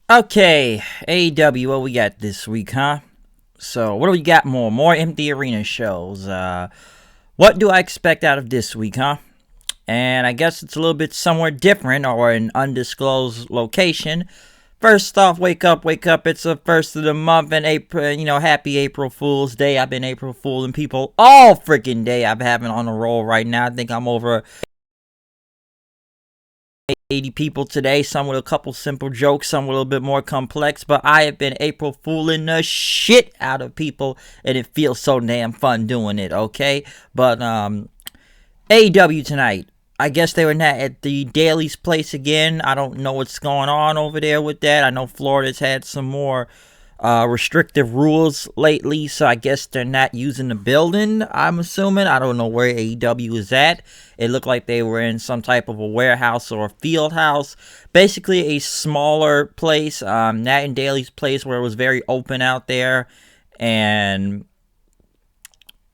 Okay, AEW, what we got this week, huh? So, what do we got more? More empty arena shows. What do I expect out of this week, huh? And I guess it's a little bit somewhere different or an undisclosed location. First off, wake up, wake up. It's the first of the month in April, happy April Fool's Day. I've been April fooling people all freaking day. I'm having on a roll right now. I think I'm over 80 people today, some with a couple simple jokes, some with a little bit more complex, but I have been April fooling the shit out of people, and it feels so damn fun doing it, okay? But, AEW tonight, I guess they were not at the Daily's place again. I don't know what's going on over there with that. I know Florida's had some more restrictive rules lately, so I guess they're not using the building, I'm assuming. I don't know where AEW is at. It looked like they were in some type of a warehouse or a field house. Basically a smaller place, Nat and Daly's place, where it was very open out there. And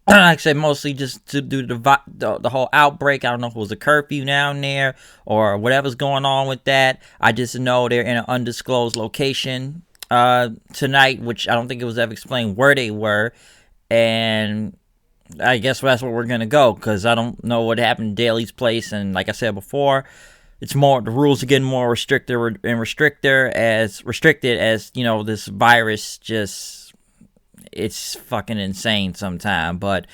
like I said, mostly just to do the whole outbreak. I don't know if it was a curfew down there or whatever's going on with that. I just know they're in an undisclosed location tonight, which I don't think it was ever explained where they were. And I guess that's where we're going to go, because I don't know what happened to Daly's place. And like I said before, it's more, the rules are getting more restricted as, this virus just, it's fucking insane sometimes. But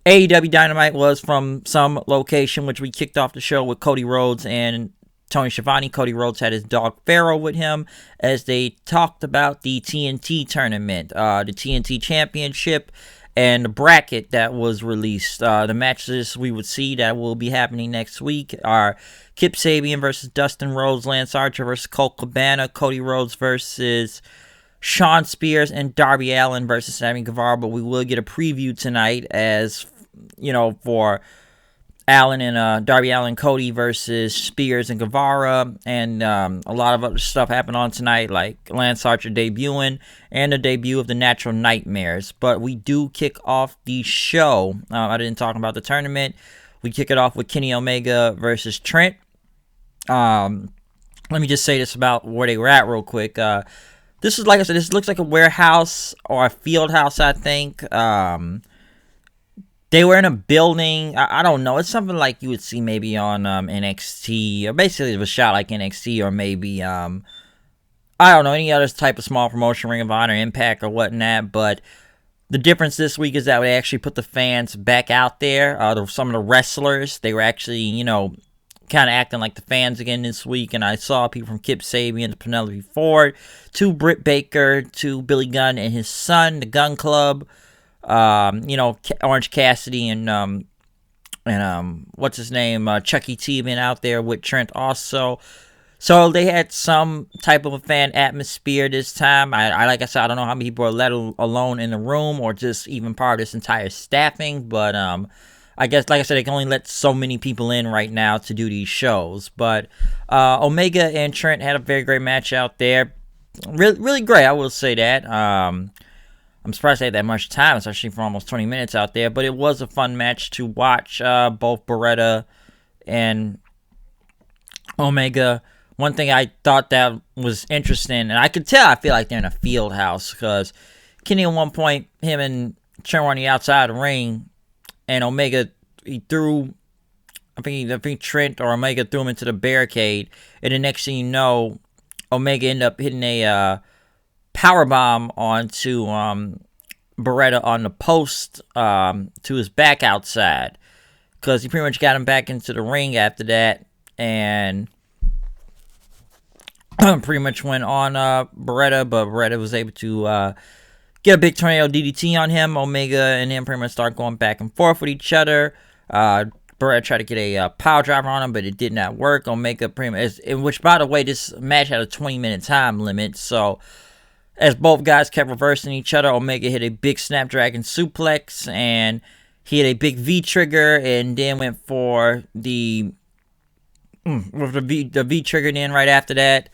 AEW Dynamite was from some location, which we kicked off the show with Cody Rhodes and Tony Schiavone. Cody Rhodes had his dog Pharaoh with him as they talked about the TNT tournament, the TNT Championship, and the bracket that was released. The matches we would see that will be happening next week are Kip Sabian versus Dustin Rhodes, Lance Archer versus Colt Cabana, Cody Rhodes versus Shawn Spears, and Darby Allin versus Sammy Guevara. But we will get a preview tonight, as for Allin and Darby Allin, Cody versus Spears and Guevara, and a lot of other stuff happened on tonight, like Lance Archer debuting and the debut of the Natural Nightmares. But we do kick off the show. I didn't talk about the tournament. We kick it off with Kenny Omega versus Trent. Let me just say this about where they were at real quick. This is, like I said, this looks like a warehouse or a field house, I think. They were in a building. I don't know. It's something like you would see maybe on NXT, or basically it was shot like NXT, or maybe I don't know, any other type of small promotion, Ring of Honor, Impact, or whatnot. But the difference this week is that they actually put the fans back out there. Some of the wrestlers, they were actually kind of acting like the fans again this week. And I saw people from Kip Sabian to Penelope Ford to Britt Baker to Billy Gunn and his son, the Gun Club. Orange Cassidy and what's his name, Chucky T been out there with Trent also. So they had some type of a fan atmosphere this time. I like I said, I don't know how many people are let alone in the room or just even part of this entire staffing, but I guess, like I said, they can only let so many people in right now to do these shows. But Omega and Trent had a very great match out there. Really, really great, I will say that. I'm surprised they had that much time, especially for almost 20 minutes out there. But it was a fun match to watch, both Beretta and Omega. One thing I thought that was interesting, and I could tell, I feel like they're in a field house, because Kenny at one point, him and Trent were on the outside of the ring, and Omega, he threw, I think Trent or Omega threw him into the barricade, and the next thing you know, Omega ended up hitting a powerbomb onto Beretta on the post to his back outside, because he pretty much got him back into the ring after that, and pretty much went on Beretta, but Beretta was able to get a big tornado DDT on him. Omega and him pretty much start going back and forth with each other. Beretta tried to get a power driver on him, but it did not work. Omega pretty much, which, by the way, this match had a 20-minute time limit, so as both guys kept reversing each other, Omega hit a big Snapdragon suplex, and he hit a big V-trigger, and then went for the V-trigger then right after that.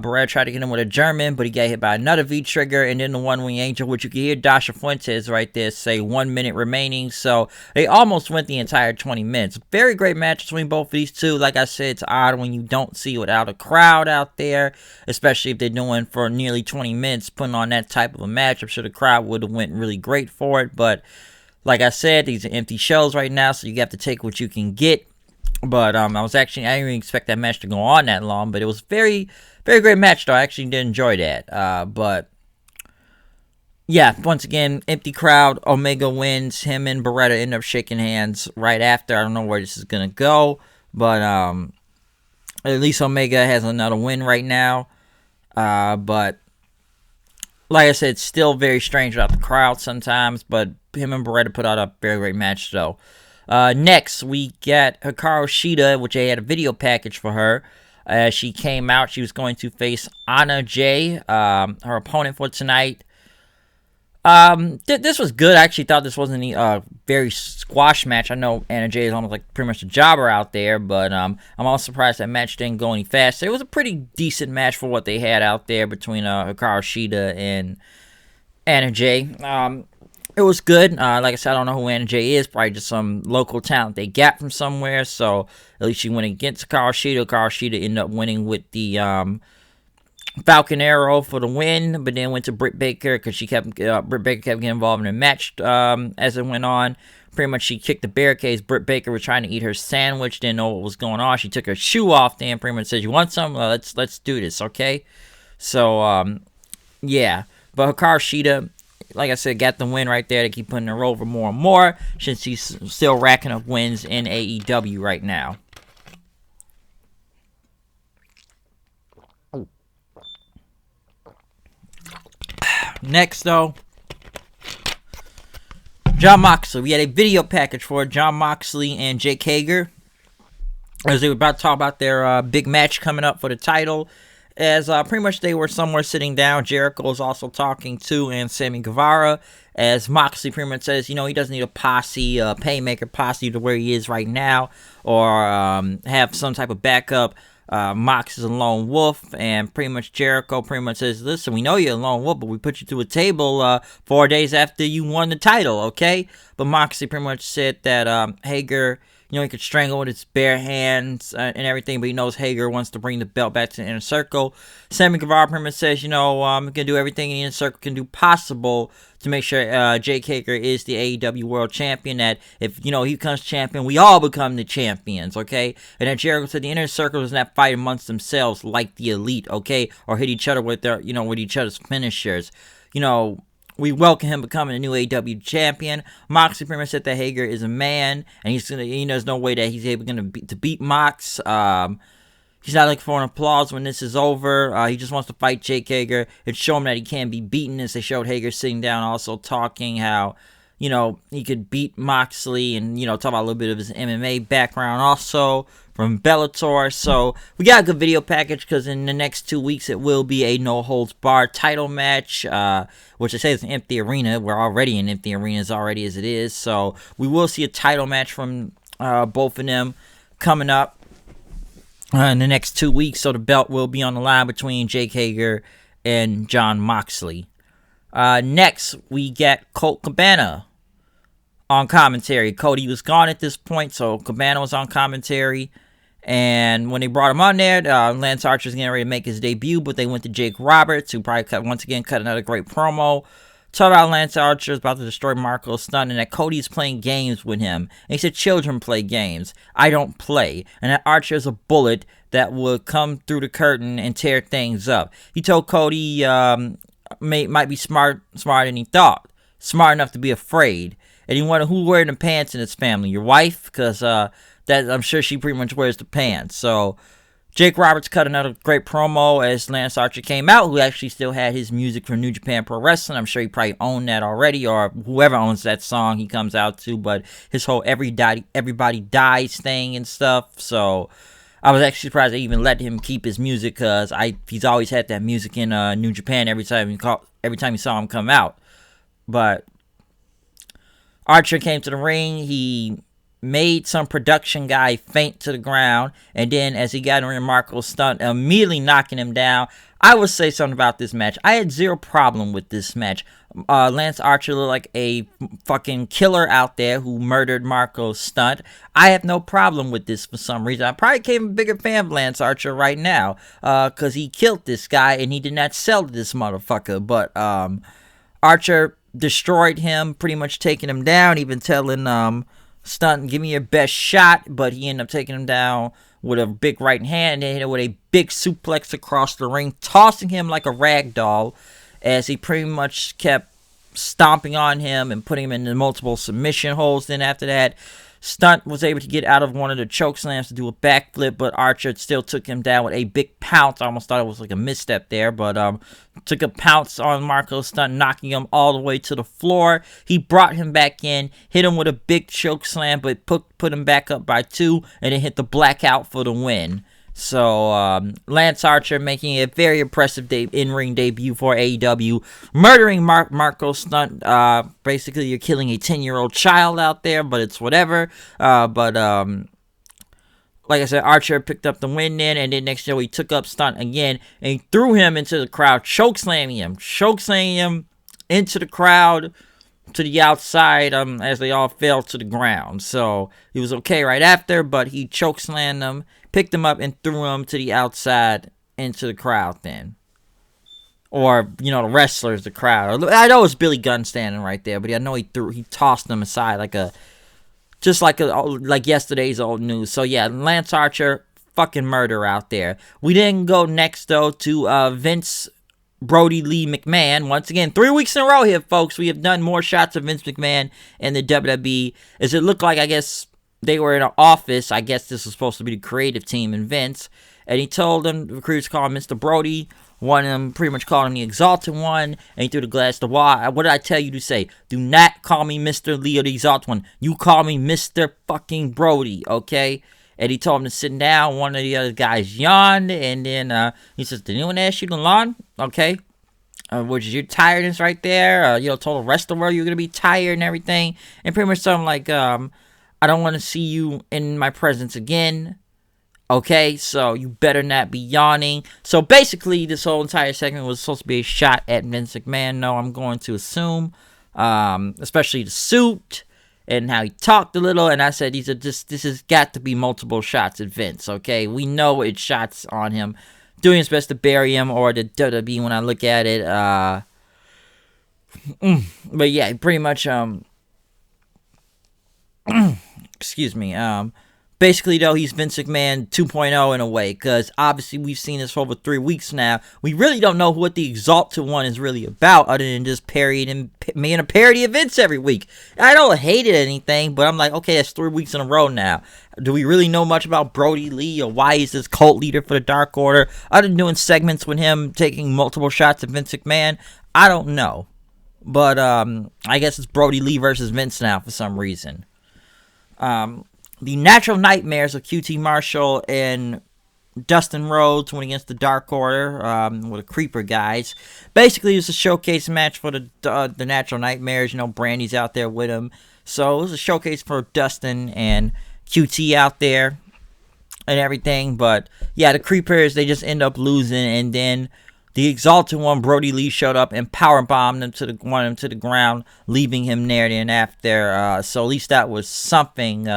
Bret tried to get him with a German, but he got hit by another V-trigger, and then the one-wing angel, which you can hear Dasha Fuentes right there say 1 minute remaining. So they almost went the entire 20 minutes. Very great match between both of these two. Like I said, it's odd when you don't see without a crowd out there, especially if they're doing for nearly 20 minutes, putting on that type of a match. I'm sure the crowd would have went really great for it, but like I said, these are empty shows right now, so you have to take what you can get. But I didn't even expect that match to go on that long, but it was very, very great match, though. I actually did enjoy that. But yeah, once again, empty crowd. Omega wins. Him and Beretta end up shaking hands right after. I don't know where this is gonna go, but at least Omega has another win right now. But like I said, still very strange without the crowd sometimes. But him and Beretta put out a very great match, though. Next, we got Hikaru Shida, which they had a video package for her. She came out. She was going to face Anna Jay, her opponent for tonight. This was good. I actually thought this wasn't a very squash match. I know Anna Jay is almost like pretty much a jobber out there, but I'm also surprised that match didn't go any faster. It was a pretty decent match for what they had out there between Hikaru Shida and Anna Jay. It was good. Like I said, I don't know who Anna Jay is. Probably just some local talent they got from somewhere. So at least she went against Hikaru Shida. Hikaru Shida ended up winning with the Falcon Arrow for the win, but then went to Britt Baker because Britt Baker kept getting involved in the match as it went on. Pretty much she kicked the barricades. Britt Baker was trying to eat her sandwich, didn't know what was going on. She took her shoe off then pretty much said, "You want some? Let's do this, okay?" So yeah. But Hikaru Shida, like I said, got the win right there. They keep putting her over more and more since she's still racking up wins in AEW right now. Next, though, Jon Moxley. We had a video package for Jon Moxley and Jake Hager, as they were about to talk about their big match coming up for the title. As pretty much they were somewhere sitting down. Jericho was also talking to, and Sammy Guevara, as Moxley pretty much says, he doesn't need a posse, a paymaker posse to where he is right now, or have some type of backup. Mox is a lone wolf, and pretty much Jericho pretty much says, "Listen, we know you're a lone wolf, but we put you through a table 4 days after you won the title, okay?" But Moxley pretty much said that Hager, he could strangle with his bare hands and everything, but he knows Hager wants to bring the belt back to the Inner Circle. Sammy Guevara pretty much says, I'm going to do everything in the Inner Circle can do possible to make sure Jake Hager is the AEW World Champion, that if, he becomes champion, we all become the champions, okay? And then Jericho said the Inner Circle does not fight amongst themselves like the Elite, okay? Or hit each other with their, with each other's finishers. We welcome him becoming a new AEW champion. Moxley pretty much said that Hager is a man, and there's no way that he's able to beat Mox. He's not looking for an applause when this is over. He just wants to fight Jake Hager and show him that he can be beaten. As they showed Hager sitting down, also talking how, he could beat Moxley, and, talk about a little bit of his MMA background also from Bellator. So we got a good video package, because in the next 2 weeks it will be a no-holds-barred title match, which I say is an empty arena. We're already in empty arenas already as it is. So we will see a title match from both of them coming up in the next 2 weeks. So the belt will be on the line between Jake Hager and Jon Moxley. Next, we get Colt Cabana on commentary. Cody was gone at this point, so Cabana was on commentary. And when they brought him on there, Lance Archer's getting ready to make his debut, but they went to Jake Roberts, who probably cut another great promo. Talk about Lance Archer is about to destroy Marco Stunt, and that Cody's playing games with him. And he said, "Children play games. I don't play." And that Archer is a bullet that would come through the curtain and tear things up. He told Cody might be smarter than he thought. Smart enough to be afraid. And he wondered who wearing the pants in his family. Your wife? Because that I'm sure she pretty much wears the pants. So Jake Roberts cut another great promo as Lance Archer came out, who actually still had his music from New Japan Pro Wrestling. I'm sure he probably owned that already, or whoever owns that song he comes out to. But his whole everybody dies thing and stuff. So I was actually surprised they even let him keep his music, because he's always had that music in New Japan every time you saw him come out. But Archer came to the ring. He made some production guy faint to the ground, and then as he got in a remarkable stunt, immediately knocking him down. I would say something about this match. I had zero problem with this match. Lance Archer looked like a fucking killer out there who murdered Marco's stunt. I have no problem with this for some reason. I probably became a bigger fan of Lance Archer right now, because he killed this guy and he did not sell to this motherfucker. But Archer destroyed him, pretty much taking him down, even telling Stunt, give me your best shot, but he ended up taking him down with a big right hand and then hit him with a big suplex across the ring, tossing him like a rag doll as he pretty much kept stomping on him and putting him into multiple submission holds. Then after that, Stunt was able to get out of one of the choke slams to do a backflip, but Archer still took him down with a big pounce. I almost thought it was like a misstep there, but took a pounce on Marco Stunt, knocking him all the way to the floor. He brought him back in, hit him with a big choke slam, but put him back up by 2, and then hit the blackout for the win. So, Lance Archer making a very impressive in-ring debut for AEW, murdering Marco Stunt. Basically, you're killing a 10-year-old child out there, but it's whatever. Like I said, Archer picked up the win then, and then next year he took up Stunt again, and he threw him into the crowd, chokeslamming him into the crowd, to the outside, as they all fell to the ground. So, he was okay right after, but he chokeslammed them, picked him up, and threw him to the outside into the crowd then. Or, the wrestlers, the crowd. I know it was Billy Gunn standing right there, but I know he tossed them aside like yesterday's old news. So yeah, Lance Archer, fucking murder out there. We didn't go next though to Vince Brody Lee McMahon. Once again, 3 weeks in a row here, folks. We have done more shots of Vince McMahon in the WWE. As it looked like, I guess, they were in an office. I guess this was supposed to be the creative team in Vince. And he told them, the recruiters called him Mr. Brody. One of them pretty much called him the Exalted One. And he threw the glass to the wall. What did I tell you to say? Do not call me Mr. Lee or the Exalted One. You call me Mr. fucking Brody, okay? And he told him to sit down. One of the other guys yawned. And then he says, did anyone ask you to yawn? Okay. Which is your tiredness right there. Told the rest of the world you're going to be tired and everything. And pretty much something like, I don't want to see you in my presence again. Okay, so you better not be yawning. So basically, this whole entire segment was supposed to be a shot at Vince McMahon. No, I'm going to assume. Especially the suit and how he talked a little. And I said, this has got to be multiple shots at Vince, okay? We know it's shots on him doing his best to bury him, or the WWE when I look at it. But yeah, pretty much, excuse me, basically, though, he's Vince McMahon 2.0 in a way, because obviously we've seen this for over 3 weeks now. We really don't know what the Exalted One is really about, other than just making a parody of Vince every week. I don't hate it or anything, but I'm like, okay, that's 3 weeks in a row now. Do we really know much about Brody Lee, or why he's this cult leader for the Dark Order, other than doing segments with him taking multiple shots at Vince McMahon? I don't know. But I guess it's Brody Lee versus Vince now for some reason. The Natural Nightmares of QT Marshall and Dustin Rhodes went against the Dark Order with the Creeper guys. Basically, it was a showcase match for the Natural Nightmares. Brandy's out there with him. So it was a showcase for Dustin and QT out there and everything. But yeah, the Creepers, they just end up losing. And then the Exalted One, Brody Lee, showed up and powerbombed him to the ground, leaving him there and after. So at least that was something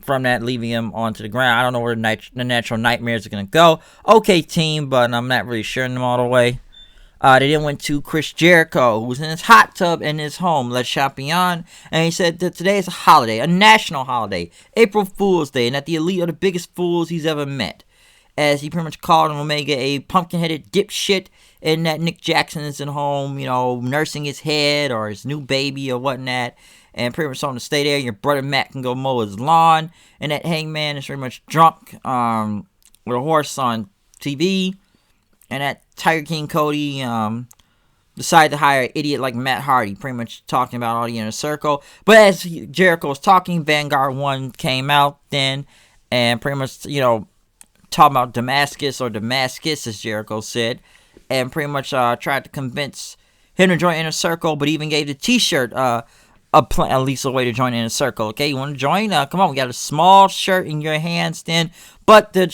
from that, leaving him onto the ground. I don't know where the Natural Nightmares are going to go. Okay, team, but I'm not really sure them all the way. They then went to Chris Jericho, who was in his hot tub in his home, Le Champion, and he said that today is a holiday, a national holiday, April Fool's Day, and that the Elite are the biggest fools he's ever met. As he pretty much called Omega a pumpkin-headed dipshit, and that Nick Jackson is at home, nursing his head or his new baby or whatnot, and pretty much told him to stay there. Your brother Matt can go mow his lawn, and that Hangman is pretty much drunk with a horse on TV, and that Tiger King Cody decided to hire an idiot like Matt Hardy, pretty much talking about all the inner circle. But as Jericho was talking, Vanguard 1 came out then, and pretty much, talking about Damascus, as Jericho said, and pretty much tried to convince him to join Inner Circle, but even gave the t-shirt at least a way to join in a circle. Okay, you want to join? Come on, we got a small shirt in your hands then. But the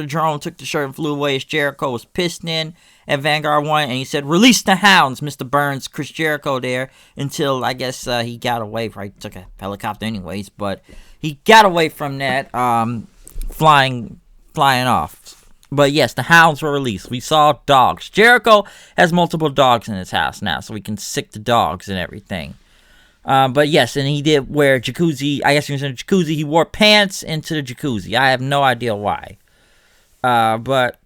drone took the shirt and flew away as Jericho was pissed in at Vanguard 1, and he said, "Release the hounds, Mr. Burns." Chris Jericho there until, I guess, he got away. Right, took a helicopter anyways, but he got away from that, flying off. But yes, the hounds were released. We saw dogs. Jericho has multiple dogs in his house now, so we can sick the dogs and everything. But yes, and he did wear jacuzzi. I guess he was in a jacuzzi. He wore pants into the jacuzzi. I have no idea why. But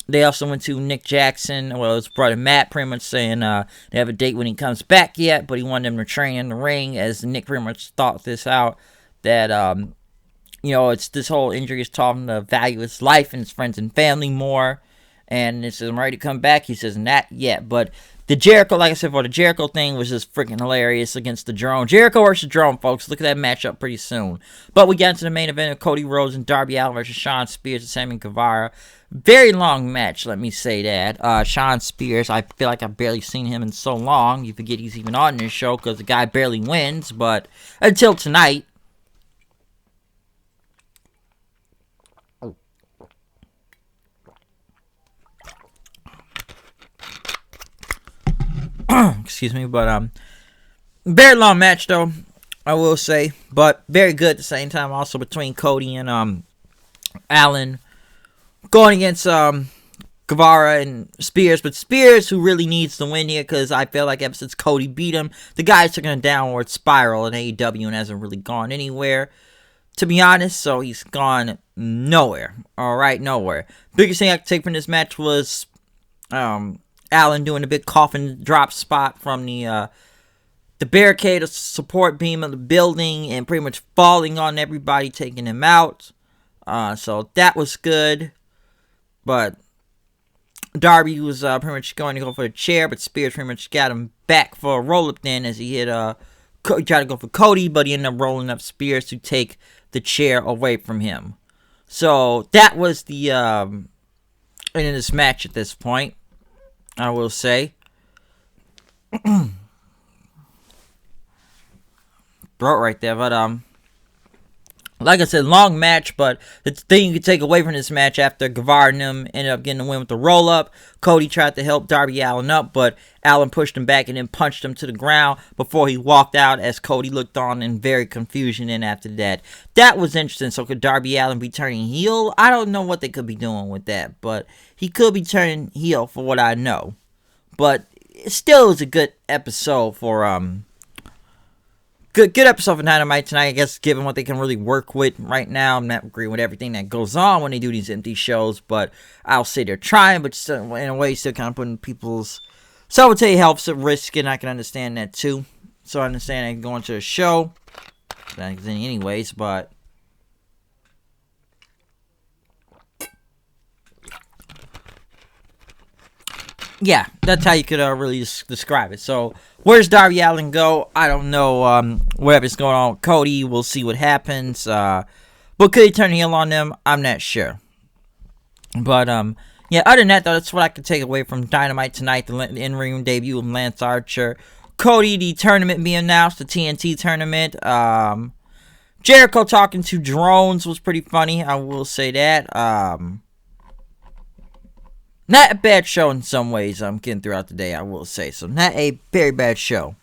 they also went to Nick Jackson. Well, his brother Matt, pretty much saying they have a date when he comes back yet, but he wanted him to train in the ring, as Nick pretty much thought this out, that it's this whole injury has taught him to value his life and his friends and family more. And it says, "I'm ready to come back." He says, "Not yet." But the Jericho, like I said, the Jericho thing was just freaking hilarious against the Drone. Jericho versus Drone, folks. Look at that matchup pretty soon. But we got into the main event of Cody Rhodes and Darby Allin versus Shawn Spears and Sammy Guevara. Very long match, let me say that. Shawn Spears, I feel like I've barely seen him in so long. You forget he's even on this show because the guy barely wins. But until tonight. Excuse me, but very long match though, I will say, but very good at the same time. Also between Cody and Allin, going against Guevara and Spears, but Spears, who really needs to win here, because I feel like ever since Cody beat him, the guy's taking a downward spiral in AEW and hasn't really gone anywhere, to be honest. So he's gone nowhere. All right, nowhere. Biggest thing I could take from this match was Allin doing a big coffin drop spot from the barricade, a support beam of the building, and pretty much falling on everybody, taking him out. So that was good. But Darby was pretty much going to go for the chair, but Spears pretty much got him back for a roll-up then as he hit he tried to go for Cody, but he ended up rolling up Spears to take the chair away from him. So that was the end of this match at this point, I will say. Throat right there, but like I said, long match, but the thing you could take away from this match after Guevara and him ended up getting the win with the roll-up, Cody tried to help Darby Allin up, but Allin pushed him back and then punched him to the ground before he walked out as Cody looked on in very confusion. And after that, that was interesting. So could Darby Allin be turning heel? I don't know what they could be doing with that, but he could be turning heel for what I know. But it still is a good episode for Good episode for Dynamite tonight, I guess, given what they can really work with right now. I'm not agreeing with everything that goes on when they do these empty shows, but I'll say they're trying, but still, in a way, still kind of putting people's self-esteem health at risk, and I can understand that too. So I understand I can go into a show, anyways, but yeah, that's how you could really describe it. So, where's Darby Allin go? I don't know. Whatever's going on with Cody, we'll see what happens. But could he turn heel on them? I'm not sure. But, yeah, other than that, though, that's what I could take away from Dynamite tonight. The in-ring debut of Lance Archer. Cody, the tournament being announced, the TNT tournament. Jericho talking to drones was pretty funny, I will say that. Not a bad show in some ways I'm getting throughout the day, I will say. So, not a very bad show.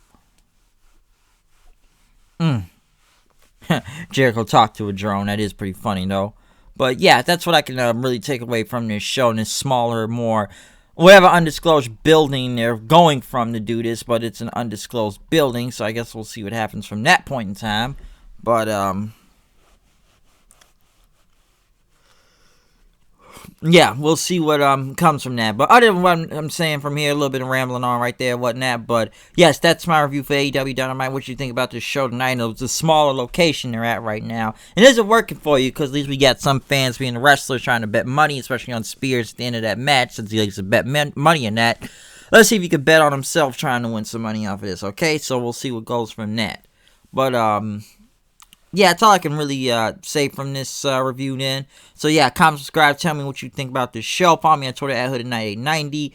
Jericho talked to a drone. That is pretty funny, though. But, yeah, that's what I can really take away from this show. In this smaller, more, whatever undisclosed building they're going from to do this. But it's an undisclosed building. So, I guess we'll see what happens from that point in time. But, yeah, we'll see what comes from that. But other than what I'm saying from here, a little bit of rambling on right there, whatnot. But yes, that's my review for AEW Dynamite. What you think about this show tonight? It's a smaller location they're at right now. And is it working for you? Because at least we got some fans being the wrestlers trying to bet money, especially on Spears at the end of that match, since he likes to bet money in that. Let's see if he can bet on himself trying to win some money off of this, okay? So we'll see what goes from that. But, yeah, that's all I can really say from this review then. So, yeah, comment, subscribe, tell me what you think about this show. Follow me on Twitter at Hooded9890.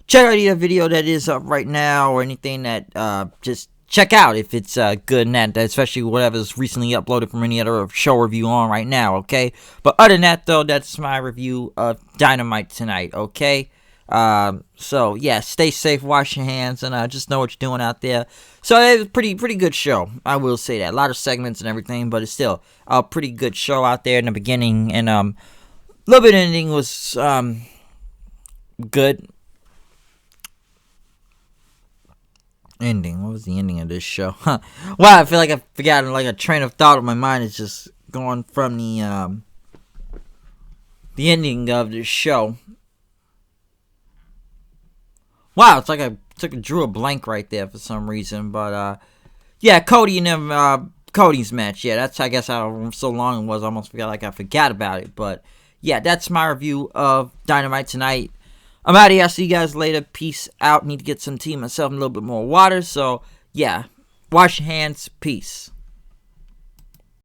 Check out the video that is up right now or anything that just check out if it's good and that, especially whatever's recently uploaded from any other show review on right now, okay? But other than that, though, that's my review of Dynamite tonight, okay? So, yeah, stay safe, wash your hands, and just know what you're doing out there. So, it was a pretty good show, I will say that. A lot of segments and everything, but it's still a pretty good show out there in the beginning, and a little bit of ending was good. Ending. What was the ending of this show? Wow, I feel like I forgot like a train of thought. My mind is just going from the ending of this show. Wow, it's like I drew a blank right there for some reason. But yeah, Cody and them, Cody's match. Yeah, that's I guess how so long it was. I almost I forgot about it. But yeah, that's my review of Dynamite tonight. I'm out of here. I'll see you guys later. Peace out. Need to get some tea myself and a little bit more water. So, yeah. Wash your hands. Peace.